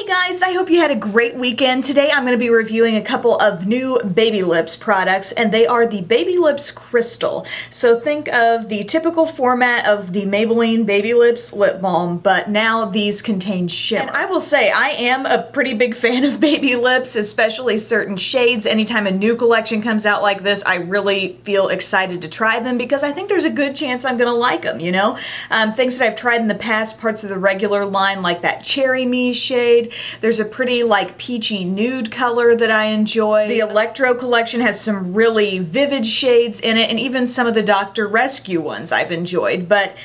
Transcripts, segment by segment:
guys, I hope you had a great weekend. Today I'm going to be reviewing a couple of new Baby Lips products, and they are the Baby Lips Crystal. So think of the typical format of the Maybelline Baby Lips lip balm, but now these contain shimmer. And I will say, I am a pretty big fan of Baby Lips, especially certain shades. Anytime a new collection comes out like this, I really feel excited to try them because I think there's a good chance I'm going to like them, you know? Things that I've tried in the past, parts of the regular line, like that Cherry Me shade. There's a pretty like peachy nude color that I enjoy. The Electro collection has some really vivid shades in it, and even some of the Dr. Rescue ones I've enjoyed. But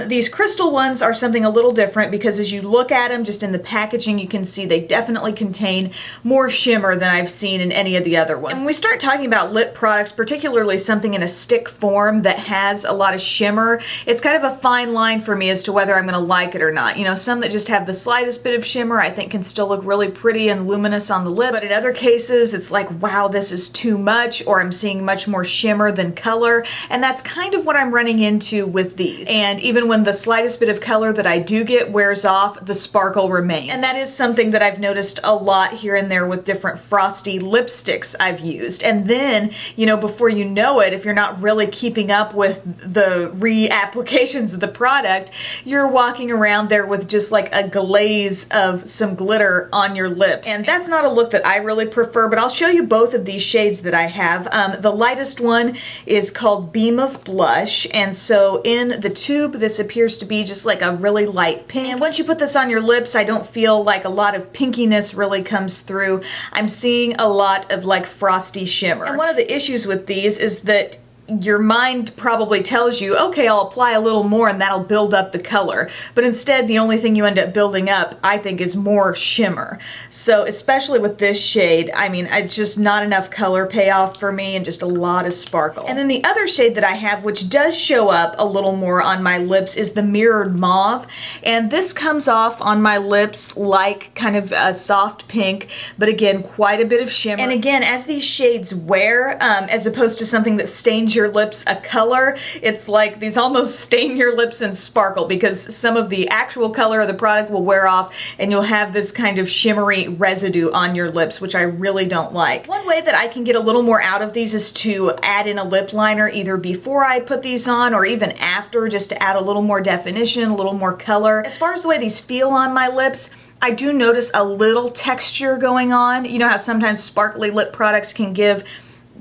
these crystal ones are something a little different because as you look at them just in the packaging, you can see they definitely contain more shimmer than I've seen in any of the other ones. And when we start talking about lip products, particularly something in a stick form that has a lot of shimmer, it's kind of a fine line for me as to whether I'm going to like it or not. You know, some that just have the slightest bit of shimmer I think can still look really pretty and luminous on the lips, but in other cases it's like, wow, this is too much, or I'm seeing much more shimmer than color, and that's kind of what I'm running into with these. And even when the slightest bit of color that I do get wears off, the sparkle remains. And that is something that I've noticed a lot here and there with different frosty lipsticks I've used. And then, you know, before you know it, if you're not really keeping up with the reapplications of the product, you're walking around there with just like a glaze of some glitter on your lips. And that's not a look that I really prefer, but I'll show you both of these shades that I have. The lightest one is called Beam of Blush, and so in the tube this appears to be just like a really light pink. And once you put this on your lips, I don't feel like a lot of pinkiness really comes through. I'm seeing a lot of like frosty shimmer. And one of the issues with these is that your mind probably tells you, okay, I'll apply a little more and that'll build up the color. But instead, the only thing you end up building up, I think, is more shimmer. So especially with this shade, I mean, it's just not enough color payoff for me and just a lot of sparkle. And then the other shade that I have, which does show up a little more on my lips, is the Mirrored Mauve. And this comes off on my lips like kind of a soft pink, but again, quite a bit of shimmer. And again, as these shades wear, as opposed to something that stains your lips a color, it's like these almost stain your lips and sparkle because some of the actual color of the product will wear off and you'll have this kind of shimmery residue on your lips, which I really don't like. One way that I can get a little more out of these is to add in a lip liner either before I put these on or even after, just to add a little more definition, a little more color. As far as the way these feel on my lips, I do notice a little texture going on. You know how sometimes sparkly lip products can give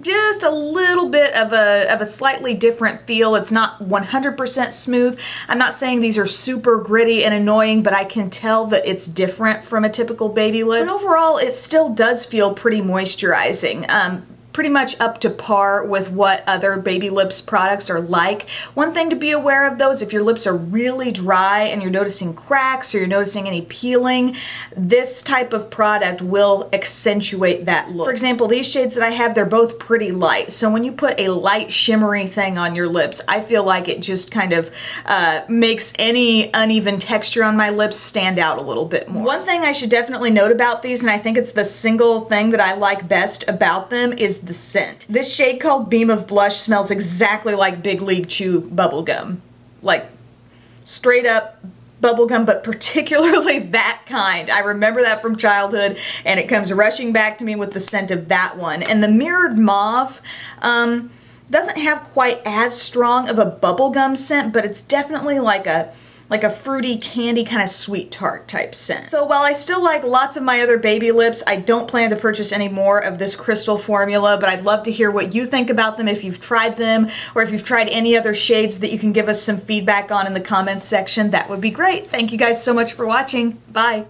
just a little bit of a slightly different feel. It's not 100% smooth. I'm not saying these are super gritty and annoying, but I can tell that it's different from a typical Baby Lips. But overall, it still does feel pretty moisturizing. Pretty much up to par with what other Baby Lips products are like. One thing to be aware of though is if your lips are really dry and you're noticing cracks or you're noticing any peeling, this type of product will accentuate that look. For example, these shades that I have, they're both pretty light. So when you put a light shimmery thing on your lips, I feel like it just kind of makes any uneven texture on my lips stand out a little bit more. One thing I should definitely note about these, and I think it's the single thing that I like best about them, is the scent. This shade called Beam of Blush smells exactly like Big League Chew bubblegum. Like straight up bubblegum, but particularly that kind. I remember that from childhood and it comes rushing back to me with the scent of that one. And the Mirrored Mauve doesn't have quite as strong of a bubblegum scent, but it's definitely like a fruity candy kind of sweet tart type scent. So while I still like lots of my other Baby Lips, I don't plan to purchase any more of this crystal formula, but I'd love to hear what you think about them if you've tried them, or if you've tried any other shades that you can give us some feedback on in the comments section. That would be great. Thank you guys so much for watching. Bye.